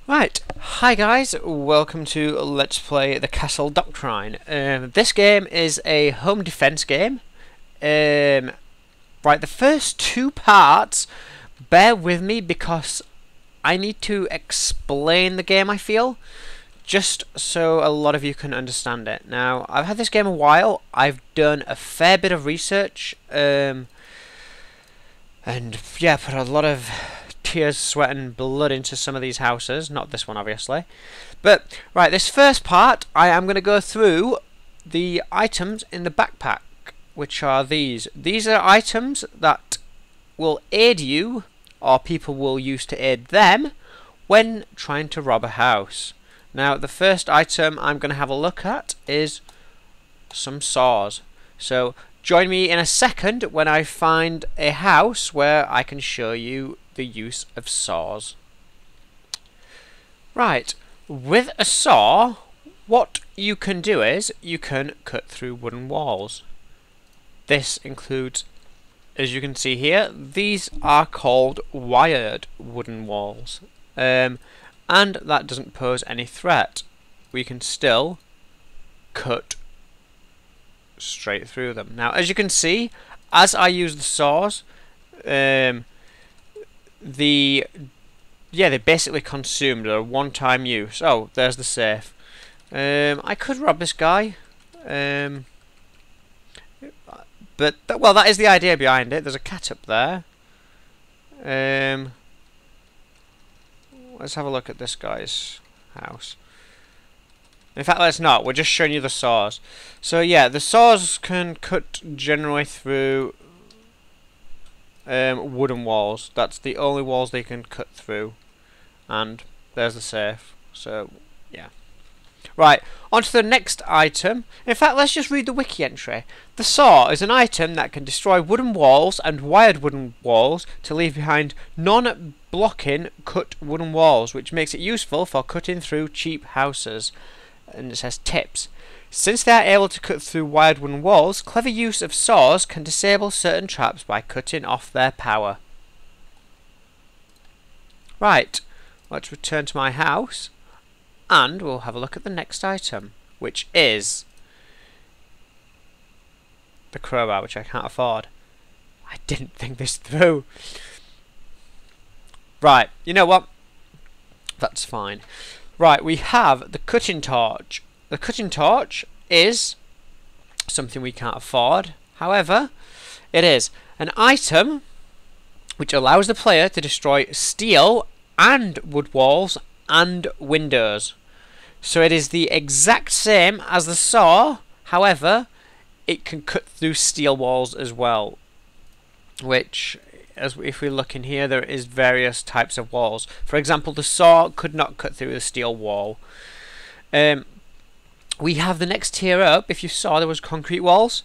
Right, hi guys, welcome to Let's Play the Castle Doctrine. This game is a home defense game. Right, the first two parts, bear with me because I need to explain the game, I feel, just so a lot of you can understand it. Now, I've had this game a while, I've done a fair bit of research, and yeah, put a lot of tears, sweat and blood into some of these houses. Not this one, obviously. But, right, this first part, I am going to go through the items in the backpack, which are these. These are items that will aid you, or people will use to aid them, when trying to rob a house. Now, the first item I'm going to have a look at is some saws. So, join me in a second when I find a house where I can show you the use of saws. Right, with a saw, what you can do is you can cut through wooden walls. This includes, as you can see here, these are called wired wooden walls, and that doesn't pose any threat. We can still cut straight through them. Now, as you can see, as I use the saws, they basically consumed a one-time use. Oh, there's the safe. I could rob this guy, but that is the idea behind it. There's a cat up there. Let's have a look at this guy's house. In fact, let's not. We're just showing you the saws. So yeah, the saws can cut generally through wooden walls. That's the only walls they can cut through. And there's the safe. So yeah. Right, on to the next item. In fact, let's just read the wiki entry. The saw is an item that can destroy wooden walls and wired wooden walls to leave behind non-blocking cut wooden walls, which makes it useful for cutting through cheap houses. And it says tips. Since they are able to cut through wired wooden walls, clever use of saws can disable certain traps by cutting off their power. Right, let's return to my house and we'll have a look at the next item, which is the crowbar, which I can't afford. I didn't think this through. Right, you know what? That's fine. Right, we have the cutting torch. The cutting torch is something we can't afford. However, it is an item which allows the player to destroy steel and wood walls and windows. So it is the exact same as the saw. However, it can cut through steel walls as well. Which, if we look in here, there is various types of walls. For example, the saw could not cut through the steel wall. We have the next tier up. If you saw, there was concrete walls.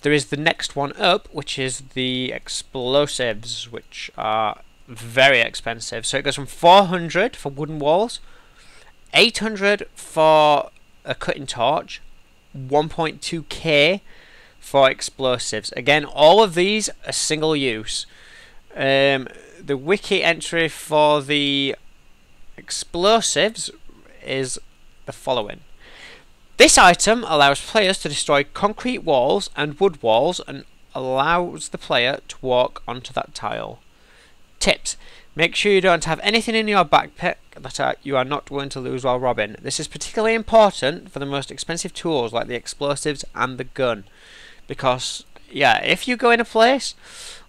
There is the next one up, which is the explosives, which are very expensive. So it goes from 400 for wooden walls, 800 for a cutting torch, 1.2k for explosives. Again, all of these are single use. The wiki entry for the explosives is the following. This item allows players to destroy concrete walls and wood walls and allows the player to walk onto that tile. Tips. Make sure you don't have anything in your backpack that you are not willing to lose while robbing. This is particularly important for the most expensive tools like the explosives and the gun. Because, yeah, if you go in a place,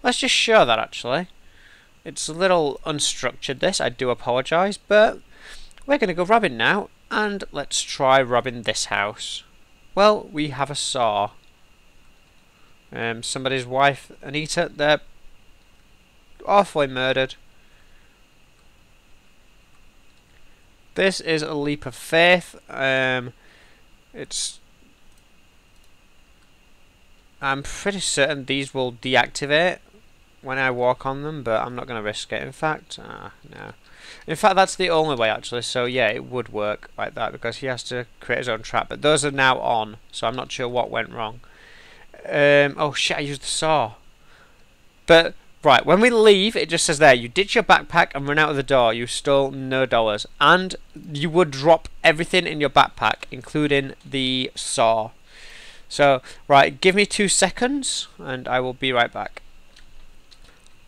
let's just show that actually. It's a little unstructured, this, I do apologise, but we're going to go robbing now. And let's try robbing this house. Well, we have a saw. Somebody's wife, Anita, they're awfully murdered. This is a leap of faith. I'm pretty certain these will deactivate when I walk on them, but I'm not going to risk it. In fact, no. In fact, that's the only way actually, so yeah, it would work like that because he has to create his own trap, but those are now on, so I'm not sure what went wrong. Oh shit, I used the saw. But Right, when we leave, it just says there, you ditch your backpack and run out of the door. You stole no dollars. And you would drop everything in your backpack, including the saw. So, right, give me 2 seconds, and I will be right back.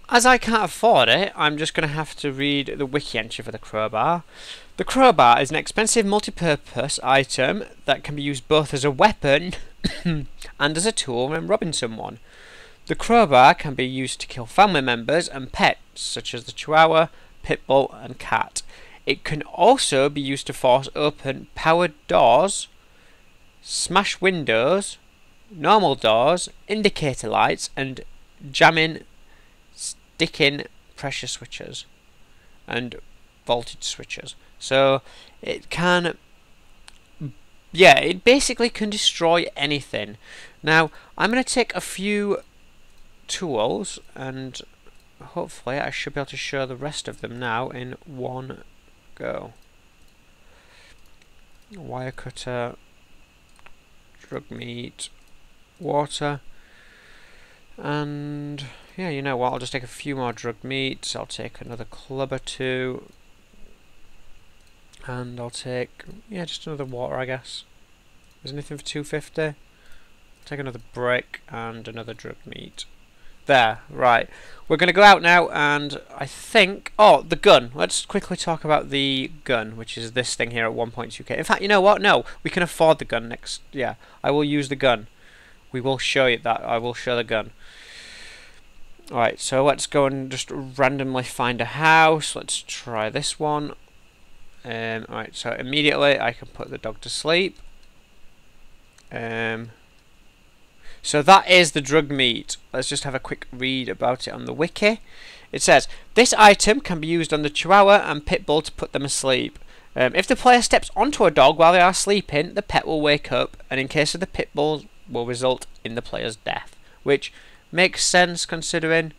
As I can't afford it, I'm just going to have to read the wiki entry for the crowbar. The crowbar is an expensive multi-purpose item that can be used both as a weapon and as a tool when robbing someone. The crowbar can be used to kill family members and pets, such as the Chihuahua, Pit Bull and Cat. It can also be used to force open powered doors, smash windows, normal doors, indicator lights, and jamming, sticking pressure switches and voltage switches. So it can, yeah, it basically can destroy anything. Now I'm going to take a few tools and hopefully I should be able to show the rest of them now in one go. Wire cutter, drug meat, water, and yeah, you know what, I'll just take a few more drug meats. I'll take another club or two, and I'll take, yeah, just another water, I guess. There's anything for 250? I'll take another brick and another drug meat. There, right. We're going to go out now, and I think, oh, the gun. Let's quickly talk about the gun, which is this thing here at 1.2k. In fact, you know what? No, we can afford the gun next. Yeah, I will use the gun. We will show you that. I will show the gun. Alright, so let's go and just randomly find a house. Let's try this one. Alright, so immediately I can put the dog to sleep. So that is the drug meat. Let's just have a quick read about it on the wiki. It says, this item can be used on the Chihuahua and Pit Bull to put them asleep. If the player steps onto a dog while they are sleeping, the pet will wake up, and in case of the Pit Bull, will result in the player's death. Which makes sense considering...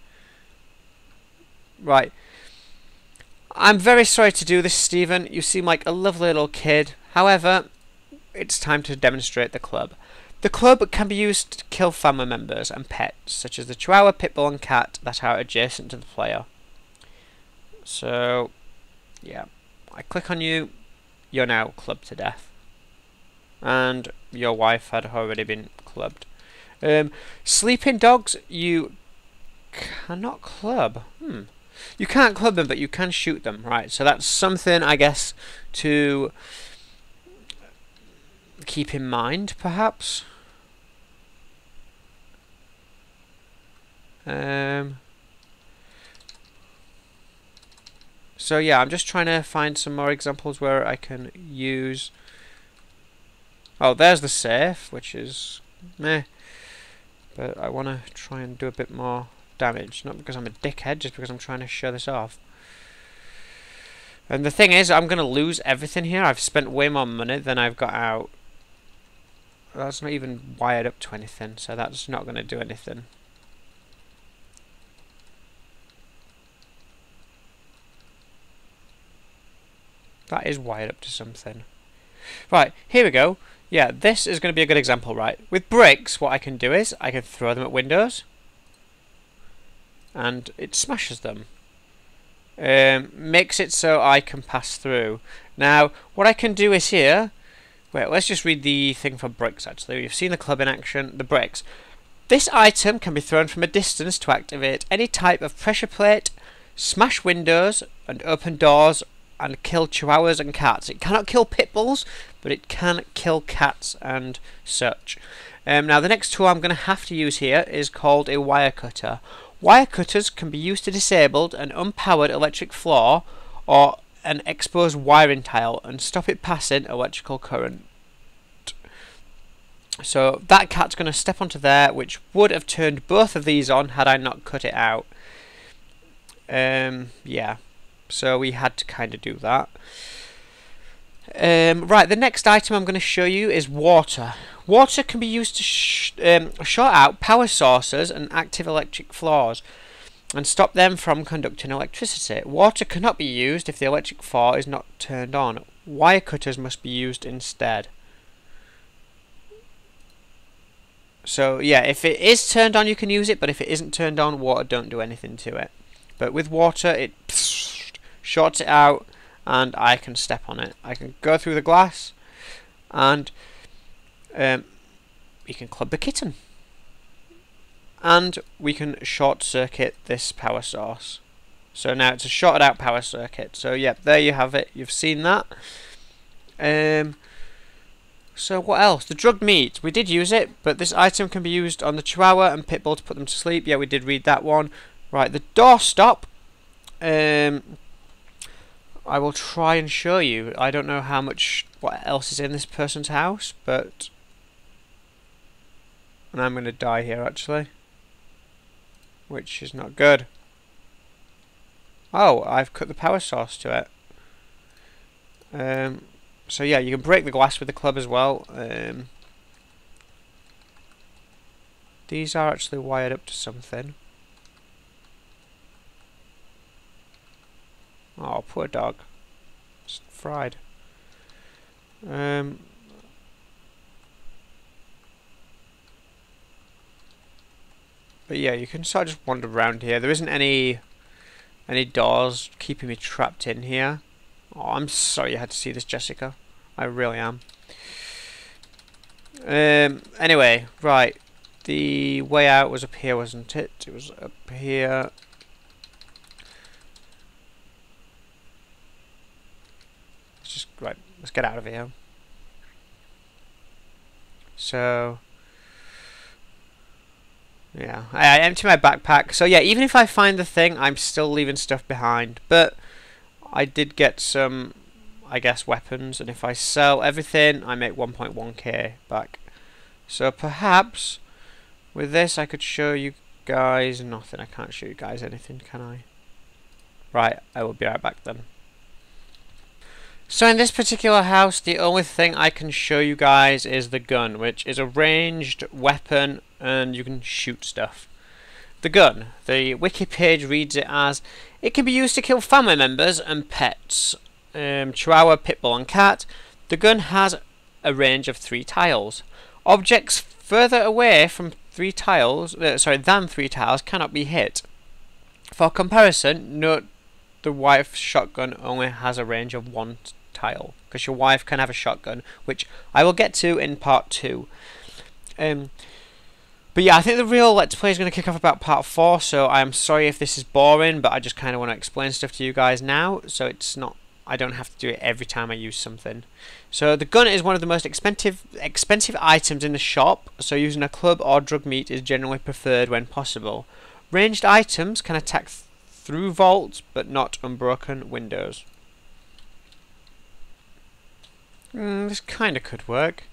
Right. I'm very sorry to do this, Stephen. You seem like a lovely little kid. However, it's time to demonstrate the club. The club can be used to kill family members and pets, such as the Chihuahua, Pit Bull and Cat that are adjacent to the player. So, yeah. I click on you, you're now clubbed to death. And your wife had already been clubbed. Sleeping dogs, you cannot club. You can't club them, but you can shoot them, right? So that's something, I guess, to keep in mind, perhaps. So yeah, I'm just trying to find some more examples where I can use... Oh, there's the safe, which is meh. But I want to try and do a bit more damage. Not because I'm a dickhead, just because I'm trying to show this off. And the thing is, I'm going to lose everything here. I've spent way more money than I've got out. That's not even wired up to anything, so that's not going to do anything. That is wired up to something. Right, here we go. Yeah, this is going to be a good example, right? With bricks, what I can do is, I can throw them at windows. And it smashes them. Makes it so I can pass through. Now, what I can do is here... Wait, let's just read the thing for bricks, actually. You've seen the club in action, the bricks. This item can be thrown from a distance to activate any type of pressure plate, smash windows, and open doors, and kill Chihuahuas and cats. It cannot kill pit bulls, but it can kill cats and such. Now, the next tool I'm going to have to use here is called a wire cutter. Wire cutters can be used to disable an unpowered electric floor or an exposed wiring tile and stop it passing electrical current. So that cat's going to step onto there, which would have turned both of these on had I not cut it out. Yeah, so we had to kind of do that. Right, the next item I'm going to show you is water. Water can be used to short out power sources and active electric floors and stop them from conducting electricity. Water cannot be used if the electric floor is not turned on. Wire cutters must be used instead. So yeah, if it is turned on, you can use it, but if it isn't turned on, water don't do anything to it. But with water, it shorts it out, and I can step on it. I can go through the glass, and you can club the kitten. And we can short circuit this power source. So now it's a shorted out power circuit. So yeah, there you have it. You've seen that. So what else? The drugged meat. We did use it, but this item can be used on the Chihuahua and Pitbull to put them to sleep. Yeah, we did read that one. Right, the doorstop. I will try and show you. I don't know what else is in this person's house, but... And I'm going to die here, actually. Which is not good. Oh, I've cut the power source to it. So yeah, you can break the glass with the club as well. These are actually wired up to something. Oh, poor dog. It's fried. But yeah, you can sort of just wander around here. There isn't any doors keeping me trapped in here. Oh, I'm sorry you had to see this, Jessica. I really am. Anyway, right. The way out was up here, wasn't it? It was up here. Let's get out of here. So... yeah, I empty my backpack. So yeah, even if I find the thing, I'm still leaving stuff behind. But I did get some, I guess, weapons. And if I sell everything, I make 1.1k back. So perhaps with this, I could show you guys nothing. I can't show you guys anything, can I? Right, I will be right back then. So in this particular house, the only thing I can show you guys is the gun, which is a ranged weapon and you can shoot stuff. The gun, the wiki page reads it as, it can be used to kill family members and pets, Chihuahua, Pitbull and cat. The gun has a range of 3 tiles. Objects further away from 3 tiles, than 3 tiles cannot be hit. For comparison, note the wife's shotgun only has a range of 1 tile, because your wife can have a shotgun, which I will get to in part 2. But yeah, I think the real Let's Play is going to kick off about part 4, so I'm sorry if this is boring, but I just kind of want to explain stuff to you guys now, so it's not, I don't have to do it every time I use something. So the gun is one of the most expensive items in the shop, so using a club or drug meat is generally preferred when possible. Ranged items can attack through vaults, but not unbroken windows. This kind of could work.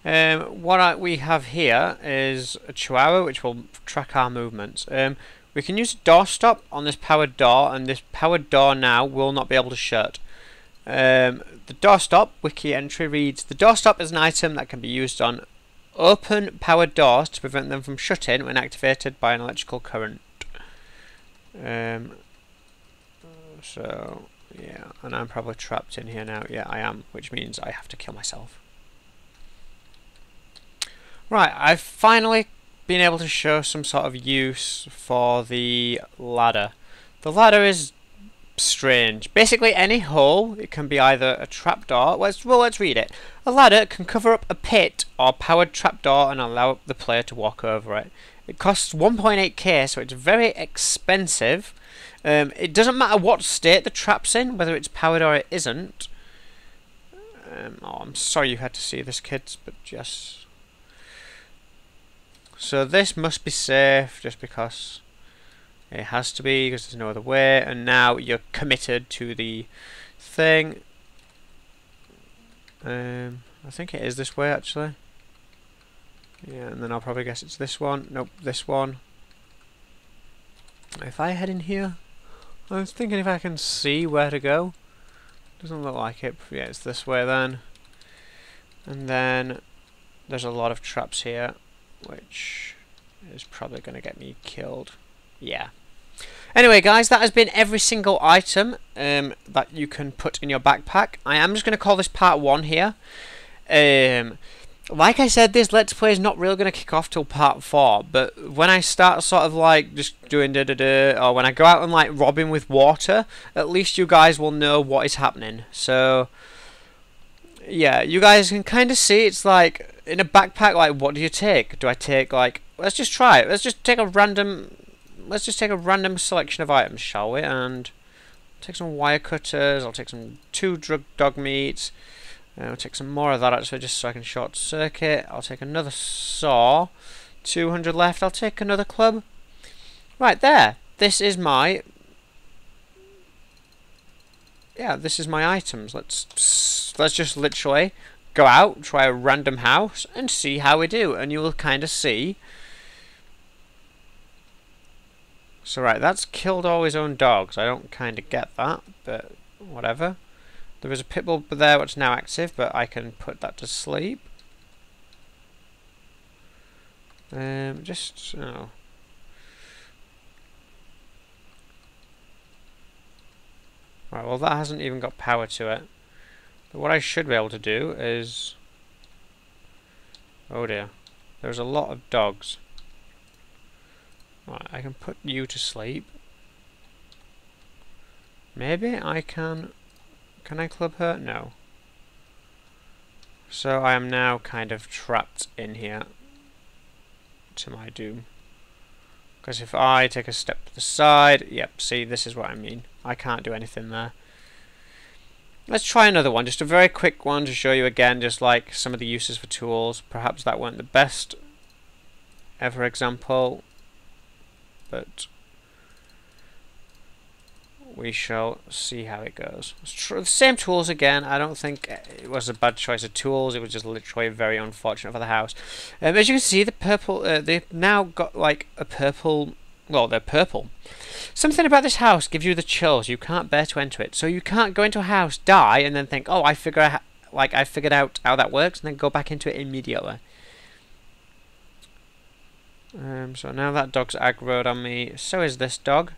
What we have here is a Chihuahua, which will track our movements. We can use a doorstop on this powered door, and this powered door now will not be able to shut. The doorstop wiki entry reads, the doorstop is an item that can be used on open powered doors to prevent them from shutting when activated by an electrical current. So yeah, and I'm probably trapped in here now. Yeah, I am, which means I have to kill myself. Right, I've finally been able to show some sort of use for the ladder. The ladder is strange. Basically any hole, it can be either a trapdoor. Let's read it. A ladder can cover up a pit or powered trapdoor and allow the player to walk over it. It costs 1.8k, so it's very expensive. It doesn't matter what state the trap's in, whether it's powered or it isn't. Oh, I'm sorry you had to see this, kids, but just... So this must be safe, just because it has to be, because there's no other way. And now you're committed to the thing. I think it is this way, actually. Yeah, and then I'll probably guess it's this one. Nope, this one. If I head in here, I was thinking if I can see where to go. Doesn't look like it. Yeah, it's this way then. And then there's a lot of traps here, which is probably going to get me killed. Yeah. Anyway, guys, that has been every single item that you can put in your backpack. I am just going to call this part 1 here. like I said, this Let's Play is not really going to kick off till part 4, but when I start sort of like just doing da-da-da, or when I go out and like robbing with water, at least you guys will know what is happening. So, yeah, you guys can kind of see it's like, in a backpack, like, what do you take? Do I take, like, let's just try it. Let's just take a random selection of items, shall we? And take some wire cutters, I'll take some 2 dog meats. I'll take some more of that actually, just so I can short circuit. I'll take another saw. 200 left. I'll take another club. Right there. This is my. Yeah, this is my items. Let's just literally go out, try a random house, and see how we do. And you will kind of see. So right, that's killed all his own dogs. I don't kind of get that, but whatever. There is a pit bull there which is now active, but I can put that to sleep. Just oh. Right, well that hasn't even got power to it. But what I should be able to do is, oh dear, there's a lot of dogs. Right, I can put you to sleep. Maybe I can. Can I club her? No. So I am now kind of trapped in here to my doom. Because if I take a step to the side, yep, see, this is what I mean. I can't do anything there. Let's try another one, just a very quick one to show you again, just like some of the uses for tools. Perhaps that weren't the best ever example, but we shall see how it goes. The same tools again. I don't think it was a bad choice of tools. It was just literally very unfortunate for the house. As you can see, the purple. They've now got like a purple. Well, they're purple. Something about this house gives you the chills. You can't bear to enter it, so you can't go into a house, die, and then think, "Oh, I figured out how that works," and then go back into it immediately. So now that dog's aggroed on me. So is this dog.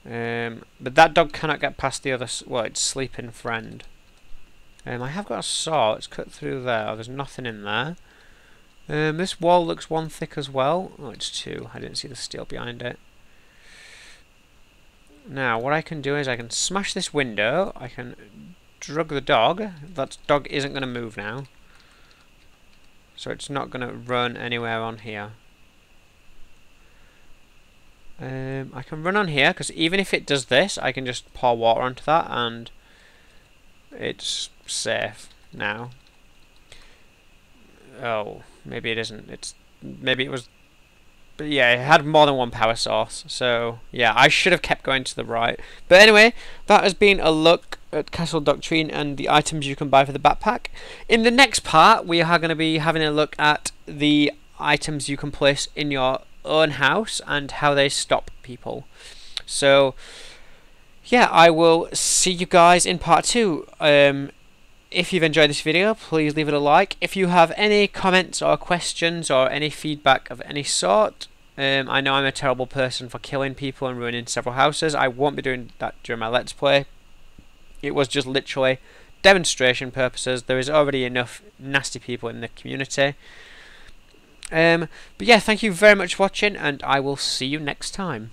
But that dog cannot get past the other, well, its sleeping friend. I have got a saw, it's cut through there. There's nothing in there. This wall looks 1 thick as well. Oh, it's 2. I didn't see the steel behind it. Now, what I can do is I can smash this window. I can drug the dog. That dog isn't going to move now. So it's not going to run anywhere on here. I can run on here, because even if it does this, I can just pour water onto that, and it's safe now. Oh, maybe it isn't. Maybe it was. But yeah, it had more than 1 power source, so yeah, I should have kept going to the right. But anyway, that has been a look at Castle Doctrine and the items you can buy for the backpack. In the next part, we are going to be having a look at the items you can place in your own house and how they stop people. So yeah, I will see you guys in part 2. If you've enjoyed this video, please leave it a like. If you have any comments or questions or any feedback of any sort, I know I'm a terrible person for killing people and ruining several houses. I won't be doing that during my Let's Play. It was just literally demonstration purposes. There is already enough nasty people in the community. But yeah, thank you very much for watching, and I will see you next time.